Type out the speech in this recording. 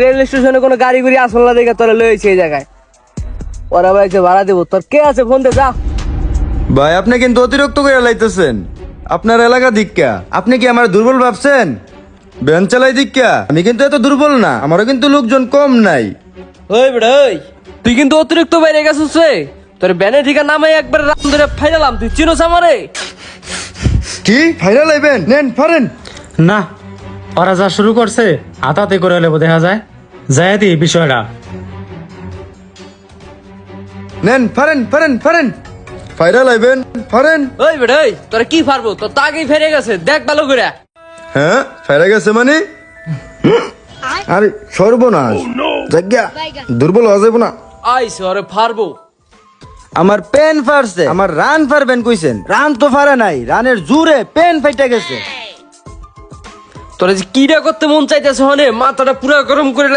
Rail স্টেশনে কোনো গাড়ি গুড়ি আসল না দেখে তোরা লয়েছে এই জায়গায়। ওরা ভাই ভাড়া দেবো, তোর কে আছে ফোন দে যা। ভাই আপনি কিন্তু অতিরিক্ত করে লাইতেছেন। আপনার এলাকা দিক্কা আপনি কি আমার দুর্বল ভাবছেন? ভ্যান চালাই দিক্কা আমি কিন্তু এত দুর্বল না, আমারও কিন্তু লোকজন কম নাই। ওই বেড়া ওই, তুই কিন্তু অতিরিক্ত বাইরে গেছিস রে। তোর ব্যানে ঠিকা নামে একবার রাম ধরে ফাইলাম, তুই চিনোস আমারে? কি ফাইনাল আইবেন? নেন ফারেন। না, ওরা যা শুরু করছে হাতাতে করে লেবো দেখা যায়। যায় দি বিষয়টা। নেন ফারেন ফারেন ফারেন, ফাইনাল আইবেন ফারেন। ওই বেড়া ওই, তোরা কি পারবো? তোর তো আগেই ফেরে গেছে, দেখ ভালো করে। হ্যাঁ ফাইরা গেছে মানে? আরে সর্বনাশ, জায়গা দুর্বল হওয়া যাবে না। আইসে ওরে ফারবো। আমার পেন ফারছে, আমার রান ফারবেন কইছেন, রান তো ফারে নাই, রানের জুরে পেন ফাইটা গেছে। তোরা যে কিরা করতে মন চাইতেছে হনে, মাথাটা পুরা গরম করে